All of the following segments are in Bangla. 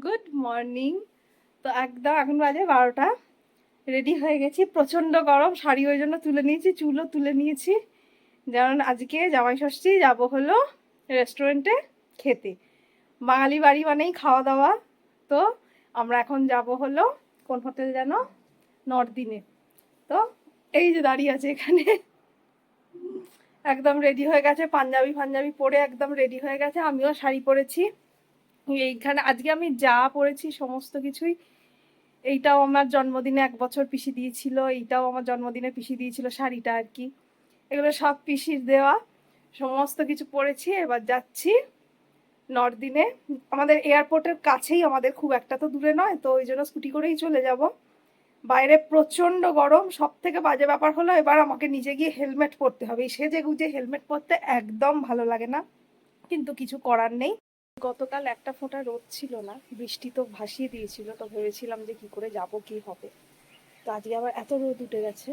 Good morning. তো একদম এখন বাজে 12টা। রেডি হয়ে গেছি, প্রচণ্ড গরম, শাড়ি ওই জন্য তুলে নিয়েছি, চুলও তুলে নিয়েছি, যেমন আজকে জামাই ষষ্ঠী যাব হলো রেস্টুরেন্টে খেতে। বাঙালি বাড়ি মানেই খাওয়া দাওয়া। তো আমরা এখন যাব হলো কোন হোটেল যেন, নর্দিনে। তো এই যে দাঁড়িয়ে আছে এখানে, একদম রেডি হয়ে গেছে, পাঞ্জাবি ফাঞ্জাবি পরে একদম রেডি হয়ে গেছে। আমিও শাড়ি পরেছি। এইখানে আজকে আমি যা পরেছি সমস্ত কিছুই, এইটাও আমার জন্মদিনে 1 বছর পিসি দিয়েছিল, এইটাও আমার জন্মদিনে পিসি দিয়েছিল শাড়িটা আর কি। এগুলো সব পিসির দেওয়া, সমস্ত কিছু পরেছি। এবার যাচ্ছি নর্দিনে। আমাদের এয়ারপোর্টের কাছেই, আমাদের খুব একটা তো দূরে নয়, তো ওই জন্য স্কুটি করেই চলে যাব। বাইরে প্রচণ্ড গরম। সব থেকে বাজে ব্যাপার হলো এবার আমাকে নিজে গিয়ে হেলমেট পরতে হবে। এই সেজে গুজে হেলমেট পরতে একদম ভালো লাগে না, কিন্তু কিছু করার নেই। গতকাল একটা ফোঁটা রোদ ছিল না, বৃষ্টি তো ভাসিয়ে দিয়েছিল, তো ভেবেছিলাম যে কি করে যাব, কি হবে। তো আজকে আবার এত রোদ উঠে গেছে,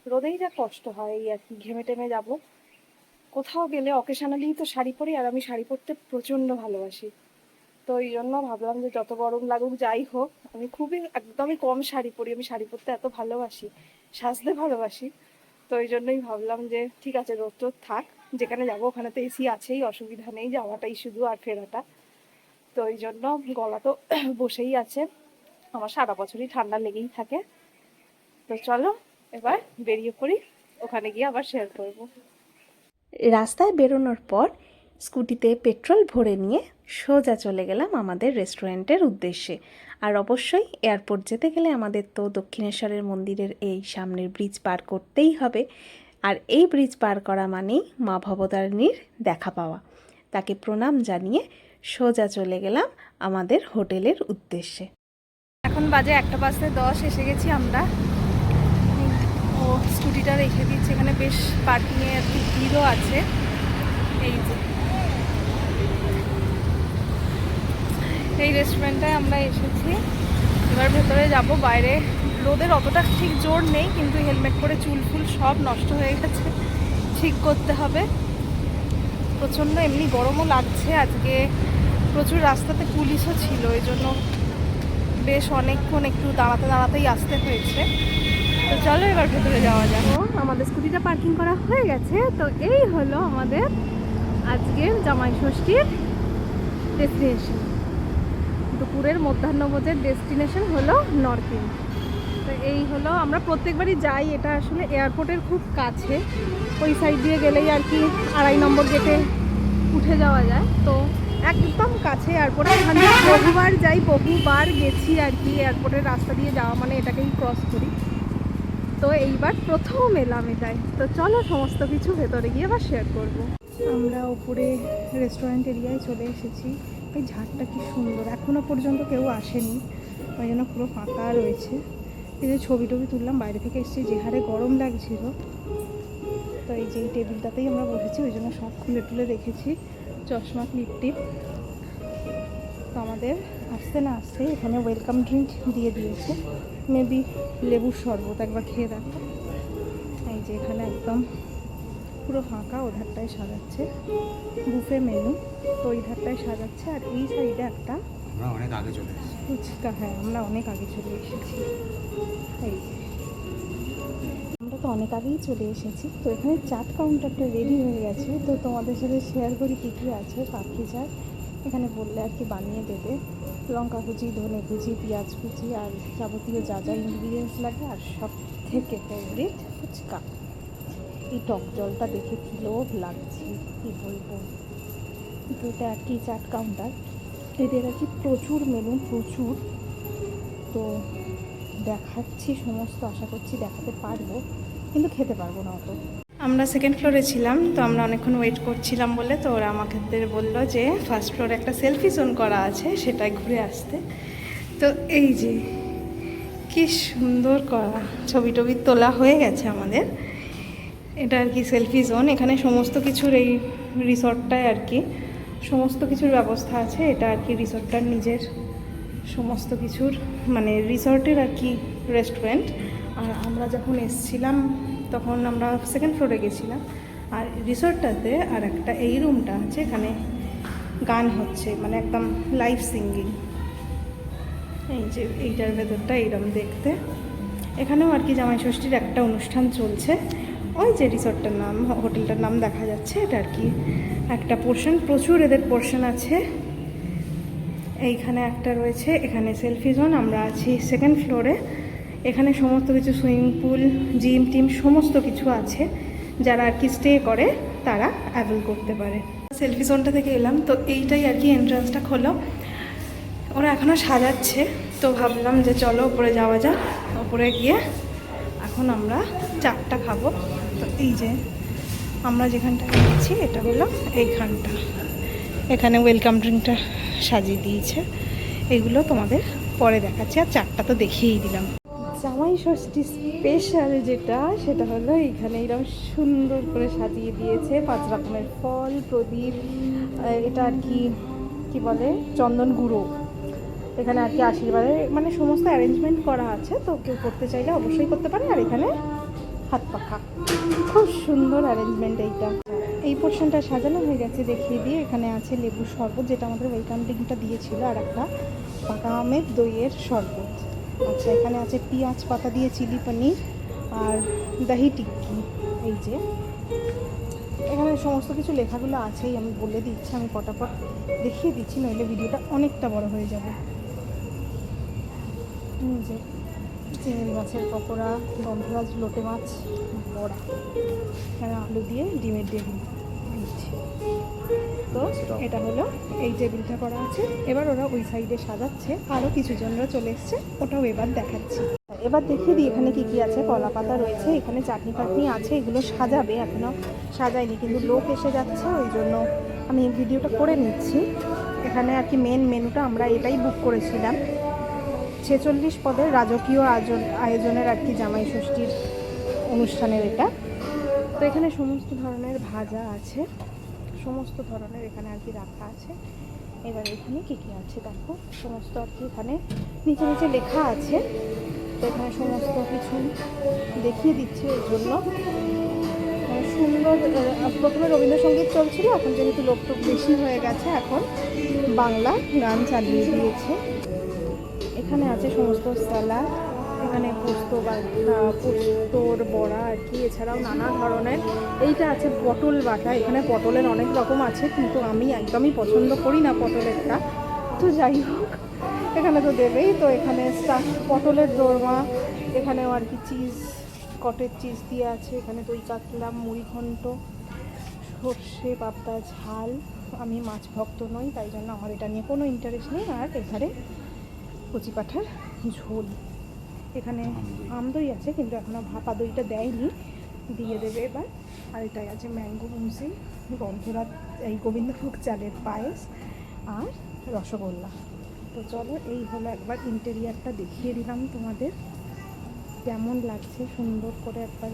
রোদেই যা কষ্ট হয় এই আর কি। ঘেমে টেমে যাব। কোথাও গেলে অকেশনালি তো শাড়ি পরি, আর আমি শাড়ি পরতে প্রচণ্ড ভালোবাসি। তো এই জন্য ভাবলাম যে যত গরম লাগুক যাই হোক, আমি খুবই একদমই কম শাড়ি পরি। আমি শাড়ি পরতে এত ভালোবাসি, সাজতে ভালোবাসি। তো এই জন্যই ভাবলাম যে ঠিক আছে, রোদ টোদ থাক, যেখানে যাবো ওখানে তো এসি আছেই, অসুবিধা নেই, যাওয়াটাই শুধু আর ফেরাটা। তো এই জন্য গলা তো বসেই আছে, আমার সারা বছরই ঠান্ডা লেগেই থাকে। তো চলো এবার বেরিয়ে পড়ি, ওখানে গিয়ে আবার শেয়ার করবো। রাস্তায় বেরোনোর পর স্কুটিতে পেট্রোল ভরে নিয়ে সোজা চলে গেলাম আমাদের রেস্টুরেন্টের উদ্দেশ্যে। আর অবশ্যই এয়ারপোর্ট যেতে গেলে আমাদের তো দক্ষিণেশ্বরের মন্দিরের এই সামনের ব্রিজ পার করতেই হবে। আর এই ব্রিজ পার করা মানেই মা ভবতারিণীর দেখা পাওয়া। তাকে প্রণাম জানিয়ে সোজা চলে গেলাম আমাদের হোটেলের উদ্দেশ্যে। এখন বাজে 1:10, এসে গেছি আমরা। ও স্কুটিটা রেখে দিচ্ছি এখানে, বেশ পার্কিংয়ে আর কি ভিড়ও আছে। এই যে এই রেস্টুরেন্টটায় আমরা এসেছি, এবার ভেতরে যাব। বাইরে রোদের অতটা ঠিক জোর নেই, কিন্তু হেলমেট পরে চুল ফুল সব নষ্ট হয়ে গেছে, ঠিক করতে হবে। প্রচণ্ড এমনি গরমও লাগছে আজকে, প্রচুর রাস্তাতে পুলিশও ছিল, এই জন্য বেশ অনেকক্ষণ একটু দাঁড়াতেই আসতে হয়েছে। তো চলো এবার ভেতরে যাওয়া যাক। আমাদের স্কুটিটা পার্কিং করা হয়ে গেছে। তো এই হলো আমাদের আজকের জামাই ষষ্ঠীর ডেস্টিনেশন। দুপুরের মধ্যাহ্নভোজের ডেস্টিনেশন হলো নর্থ। তো এই হলো, আমরা প্রত্যেকবারই যাই, এটা আসলে এয়ারপোর্টের খুব কাছে, ওই সাইড দিয়ে গেলেই আর কি 2.5 নম্বর গেটে উঠে যাওয়া যায়। তো একদম কাছে এয়ারপোর্টে, এখানে বহুবার যাই, বহুবার গেছি আর কি। এয়ারপোর্টের রাস্তা দিয়ে যাওয়া মানে এটাকেই ক্রস করি। তো এইবার প্রথম এলাম এটাই। তো চলো সমস্ত কিছু ভেতরে গিয়ে আবার শেয়ার করবো। আমরা উপরে রেস্টুরেন্ট এরিয়ায় চলে এসেছি। এই ঝাড়টা কি সুন্দর, এখনও পর্যন্ত কেউ আসেনি, ওই জন্য পুরো ফাঁকা রয়েছে। এই যে ছবি টবি তুললাম, বাইরে থেকে এসেছি, যে হারে গরম লাগছিল। তো এই যে এই টেবিলটাতেই আমরা বসেছি, ওই জন্য সব খুলে টুলে রেখেছি, চশমা ক্লিপ টিপ। তো আমাদের আসতে না আসতে এখানে ওয়েলকাম ড্রিঙ্ক দিয়ে দিয়েছে, মেবি লেবুর শরবত, একবার খেয়ে দেখো। এই যে এখানে একদম পুরো ফাঁকা, ওধারটায় সাজাচ্ছে বুফে মেনু, তো ওই ধারটায় সাজাচ্ছে। আর এই সাইডে একটা আমরা অনেক আগে চলে এসেছি ফুচকা, হ্যাঁ আমরা অনেক আগে চলে এসেছি। এই যে আমরা তো অনেক আগেই চলে এসেছি। তো এখানে চাট কাউন্টারটা রেডি হয়ে গেছে, তো তোমাদের সাথে শেয়ার করি কী কী আছে। পাপড়ি চাট এখানে বললে আর কি বানিয়ে দেবে, লঙ্কা কুচি, ধনে কুচি, পেঁয়াজ কুচি, আর যাবতীয় যা যা ইনগ্রিডিয়েন্টস লাগে। আর সব থেকে ফেভারিট ফুচকা। এই টক জলটা দেখে কী লোভ লাগছে, কী বলবো। তো এটা আর কি চাট কাউন্টার, এদের আর কি প্রচুর মেনু, প্রচুর। তো দেখাচ্ছি সমস্ত, আশা করছি দেখাতে পারবো, কিন্তু খেতে পারবো না অত। আমরা সেকেন্ড ফ্লোরে ছিলাম, তো আমরা অনেকক্ষণ ওয়েট করছিলাম বলে, তো ওরা আমাকে বললো যে ফার্স্ট ফ্লোরে একটা সেলফি জোন করা আছে, সেটাই ঘুরে আসতে। তো এই যে কি সুন্দর করা, ছবি টবি তোলা হয়ে গেছে আমাদের। এটা আর কি সেলফি জোন, এখানে সমস্ত কিছুর, এই রিসর্টটায় আর কি সমস্ত কিছুর ব্যবস্থা আছে। এটা আর কি রিসর্টটার নিজের সমস্ত কিছুর, মানে রিসর্টের আর কি রেস্টুরেন্ট। আর আমরা যখন এসছিলাম তখন আমরা সেকেন্ড ফ্লোরে গেছিলাম। আর রিসর্টটাতে আর একটা এই রুমটা আছে, এখানে গান হচ্ছে, মানে একদম লাইভ সিঙ্গিং। এই যে এইটার ভেতরটা এইরকম দেখতে। এখানেও আর কি জামাই ষষ্ঠীর একটা অনুষ্ঠান চলছে। ওই যে রিসর্টটার নাম, হোটেলটার নাম দেখা যাচ্ছে, এটা আর কি একটা পোর্শন, প্রচুর এদের পোর্শন আছে। এইখানে একটা রয়েছে, এখানে সেলফি জোন। আমরা আছি সেকেন্ড ফ্লোরে। এখানে সমস্ত কিছু সুইমিং পুল, জিম টিম সমস্ত কিছু আছে। যারা আর কি স্টে করে তারা অ্যাভেল করতে পারে। সেলফি জোনটা থেকে এলাম, তো এইটাই আর কি এন্ট্রান্সটা খোলো। ওরা এখনও সাজাচ্ছে, তো ভাবলাম যে চলো ওপরে যাওয়া যাক। ওপরে গিয়ে এখন আমরা চারটা খাবো। তো এই যে আমরা যেখানটা গেছি এটা হলো এইখানটা। এখানে ওয়েলকাম ড্রিঙ্কটা সাজিয়ে দিয়েছে। এগুলো তোমাদের পরে দেখাচ্ছি, আর চারটা তো দেখিয়েই দিলাম। জামাই ষষ্ঠী স্পেশাল যেটা, সেটা হলো এইখানে এরকম সুন্দর করে সাজিয়ে দিয়েছে 5 রকমের ফল, প্রদীপ, এটা আর কি কি বলে চন্দন গুঁড়ো। এখানে আর কি আশীর্বাদের মানে সমস্ত অ্যারেঞ্জমেন্ট করা আছে, তো কেউ করতে চাইলে অবশ্যই করতে পারে। আর এখানে হাত পাখা, খুব সুন্দর অ্যারেঞ্জমেন্ট। এই পোর্শনটা সাজানো হয়ে গেছে দেখিয়ে দিয়ে। এখানে আছে লেবুর শরবত, যেটা আমাদের ওয়েলকাম ড্রিঙ্কটা দিয়েছিল, আর একটা পাকা আমের দইয়ের শরবত। আচ্ছা, এখানে আছে পেঁয়াজ পাতা দিয়ে চিলি পনির আর দহি টিক্কি। এই যে এখানে সমস্ত কিছু লেখাগুলো আছেই, আমি বলে দিচ্ছি, আমি পটাপট দেখিয়ে দিচ্ছি, নইলে ভিডিওটা অনেকটা বড় হয়ে যাবে। যে চিংড়ি মাছের পকোড়া, গন্ধরাজ লোটে মাছ বড়া, এখানে আলু দিয়ে ডিমের টেবিল। তো এটা হলো এই টেবিলটা করা আছে। এবার ওরা ওই সাইডে সাজাচ্ছে, আরও কিছু জনরা চলে এসছে, ওটাও এবার দেখাচ্ছি। এবার দেখিয়ে দিই এখানে কি কি আছে। কলা পাতা রয়েছে, এখানে চাটনি ফাটনি আছে, এগুলো সাজাবে, এখনও সাজায়নি, কিন্তু লোক এসে যাচ্ছে, ওই জন্য আমি ভিডিওটা করে নিচ্ছি। এখানে আর কি মেন মেনুটা আমরা এটাই বুক করেছিলাম, 46 পদের রাজকীয় আয়োজনের আর কি জামাই ষষ্ঠীর অনুষ্ঠানের এটা। তো এখানে সমস্ত ধরনের ভাজা আছে, সমস্ত ধরনের এখানে আর কি রাখা আছে। এবার এখানে কী কী আছে দেখো, সমস্ত আর কি এখানে নিচে নিচে লেখা আছে। তো এখানে সমস্ত কিছু দেখিয়ে দিচ্ছে, এর জন্য সুন্দর। প্রথমে রবীন্দ্রসঙ্গীত চলছিল, এখন যেহেতু লোকটোক বেশি হয়ে গেছে, এখন বাংলা গান চালিয়ে দিয়েছে। এখানে আছে সমস্ত স্যালাড, এখানে পোস্তর বড়া আর কি, এছাড়াও নানা ধরনের। এইটা আছে পটল বাটা, এখানে পটলের অনেক রকম আছে, কিন্তু আমি একদমই পছন্দ করি না পটলেরটা, তো যাই হোক এখানে তো দেবেই। তো এখানে পটলের দোরমা, এখানেও আর কি চিজ, কটেজ চিজ দিয়ে আছে। এখানে দই কাতলা, মুড়ি ঘন্ট, সর্ষে পাবদা ঝাল। আমি মাছ ভক্ত নই, তাই জন্য আমার এটা নিয়ে কোনো ইন্টারেস্ট নেই। আর এখানে কচি পাঠার ঝোল, এখানে আমদই আছে, কিন্তু এখনও ভাপা দইটা দেয়নি, দিয়ে দেবে এবার। আর এটাই আছে ম্যাঙ্গো মুসি, গন্ধরাজ এই গোবিন্দভোগ চালের পায়েস আর রসগোল্লা। তো চলো, এই হলো একবার ইন্টেরিয়ারটা দেখিয়ে দিলাম তোমাদের, কেমন লাগছে সুন্দর করে একবার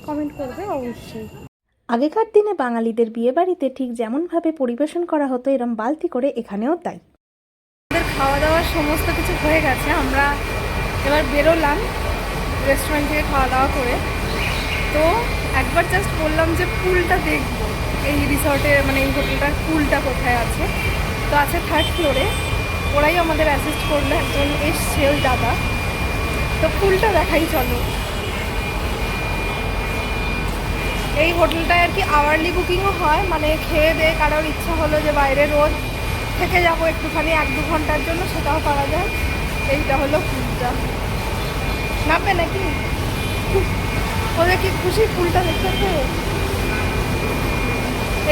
কমেন্ট করবে অবশ্যই। আগেকার দিনে বাঙালিদের বিয়েবাড়িতে ঠিক যেমনভাবে পরিবেশন করা হতো এরম বালতি করে এখানেও তাই। খাওয়া দাওয়ার সমস্ত কিছু হয়ে গেছে, আমরা এবার বেরোলাম রেস্টুরেন্ট থেকে খাওয়া দাওয়া করে। তো একবার জাস্ট বললাম যে পুলটা দেখবো, এই রিসর্টের মানে এই হোটেলটার পুলটা কোথায় আছে। তো আছে 3rd ফ্লোরে, ওরাই আমাদের অ্যাসিস্ট করলো, একজন এসছে ওই দাদা। তো পুলটা দেখাই চলো। এই হোটেলটায় আর কি আওয়ারলি বুকিংও হয়, মানে খেয়ে দিয়ে কারোর ইচ্ছা হলো যে বাইরে রোজ থেকে যাবো একটুখানি 1-2 ঘন্টার জন্য, সেটাও করা যায়। এইটা হলো ফুলটা, নামবে নাকি? ওদের কি খুশি ফুলটা দেখতে পেয়ে।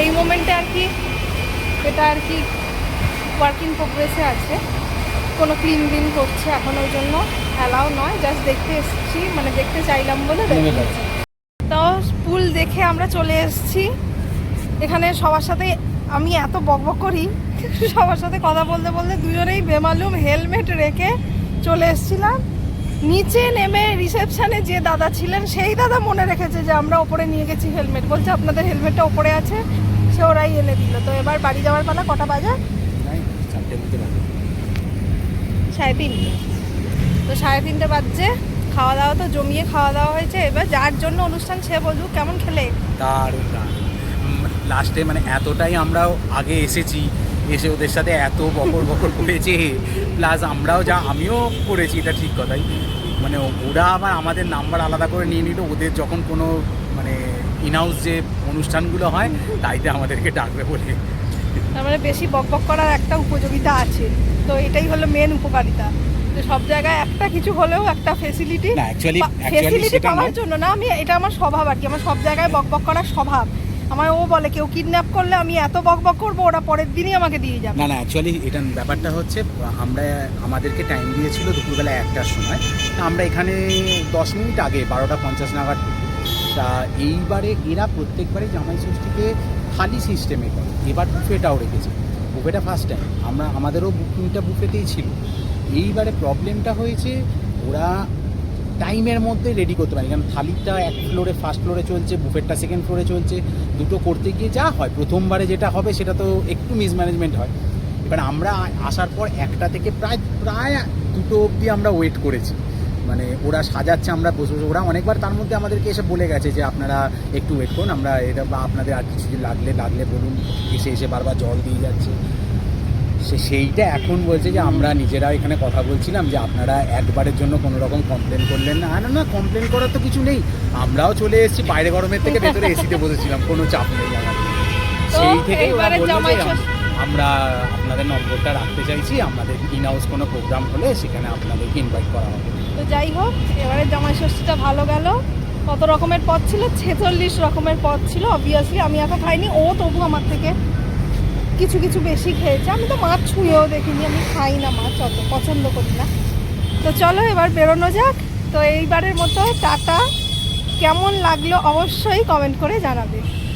এই মোমেন্টে আর কি এটা আর কি ওয়ার্ক ইন প্রোগ্রেসে আছে, কোনো ক্লিন বিন করছে এখন, ওই জন্য অ্যালাউ নয়, জাস্ট দেখতে এসেছি, মানে দেখতে চাইলাম বলে দেখেছি। তো পুল দেখে আমরা চলে এসেছি। এখানে সবার সাথে আমি এত বকবক করি, সবার সাথে কথা বলতে বলতে দুজনেই বেমালুম হেলমেট রেখে চলে এসেছিলাম। নিচে নেমে রিসেপশানে যে দাদা ছিলেন, সেই দাদা মনে রেখেছে যে আমরা ওপরে নিয়ে গেছি হেলমেট, বলছে আপনাদের হেলমেটটা ওপরে আছে, সে ওরাই এনে দিল। তো এবার বাড়ি যাওয়ার পালা। কটা বাজে? 3:30। তো 3:30 বাজছে। খাওয়া দাওয়া তো জমিয়ে খাওয়া দাওয়া হয়েছে। এবার যার জন্য অনুষ্ঠান সে বলুক কেমন খেলে। দারুণ লাস্টে মানে এতটাই আমরাও আগে এসেছি, এসে ওদের সাথে এত বকর বকর করেছে, প্লাস আমরাও আমিও করেছি, এটা ঠিক কথাই। মানে ওরা আবার আমাদের নাম্বার আলাদা করে নিয়ে নিল, ওদের যখন কোনো মানে ইনহাউস যে অনুষ্ঠানগুলো হয় তাইতে আমাদেরকে ডাকবে বলে। তার মানে বেশি বকবক করার একটা উপযোগিতা আছে, তো এটাই হলো মেন উপকারিতা, যে সব জায়গায় একটা কিছু হলেও একটা ফেসিলিটি না ফেসিলিটি সেটা পাওয়ার নয়। জন্য না, আমি এটা আমার স্বভাব আর কি, আমার সব জায়গায় বকবক করার স্বভাব। আমার ও বলে কেউ কিডন্যাপ করলে আমি এত বকবক করবো, ওরা পরের দিনই আমাকে দিয়ে যাবে। না অ্যাকচুয়ালি এটা ব্যাপারটা হচ্ছে, আমাদেরকে টাইম দিয়েছিল দুপুরবেলা 1টার সময়, তা আমরা এখানে 10 মিনিট আগে 12:50 নাগাদ। তা এইবারে এরা প্রত্যেকবারই জামাই ষষ্ঠীকে থালি সিস্টেমে করে, এবার বুফেটাও রেখেছে। বুফেটা ফার্স্ট টাইম, আমাদেরও বুকিংটা বুফেতেই ছিল। এইবারে প্রবলেমটা হয়েছে ওরা টাইমের মধ্যে রেডি করতে পারি, কারণ থালিটা ফার্স্ট ফ্লোরে চলছে, বুফেটটা সেকেন্ড ফ্লোরে চলছে, দুটো করতে গিয়ে যা হয় প্রথমবারে যেটা হবে সেটা তো একটু মিসম্যানেজমেন্ট হয়। এবার আমরা আসার পর 1টা থেকে প্রায় 2টো অবধি আমরা ওয়েট করেছি, মানে ওরা সাজাচ্ছে, আমরা বসে বসে, ওরা অনেকবার তার মধ্যে আমাদেরকে এসে বলে গেছে যে আপনারা একটু ওয়েট করুন, আমরা এটা বা আপনাদের আর কিছু লাগলে বলুন, এসে বারবার জল দিয়ে যাচ্ছে। সেইটা এখন বলছে যে আমরা নিজেরা এখানে কথা বলছিলাম যে আপনারা একবারের জন্য কোনো রকম কমপ্লেন করলেন না। না কমপ্লেন করার তো কিছু নেই, আমরাও চলে এসেছি বাইরে গরমের থেকে ভেতরে এসিতে বসেছিলাম, কোনো চাপ নেই আমাদের। সেই থেকেই ওরা এইবারে বললো জামাই যে ষষ্ঠী আমরা আপনাদের নম্বরটা রাখতে চাইছি, আমাদের ইনহাউস কোনো প্রোগ্রাম হলে সেখানে আপনাদেরকে ইনভাইট করা হবে। তো যাই হোক, এবারে জামাই ষষ্ঠীটা ভালো গেল। কত রকমের পদ ছিল? 46 রকমের পদ ছিল। অবভিয়াসলি আমি এত খাইনি, ও তবু আমার থেকে কিছু কিছু বেশি খেয়েছে। আমি তো মাছ ছুঁয়েও দেখিনি, আমি খাই না মাছ, অত পছন্দ করি না। তো চলো এবার বেরোনো যাক। তো এইবারের মতো টাটা। কেমন লাগলো অবশ্যই কমেন্ট করে জানাবে।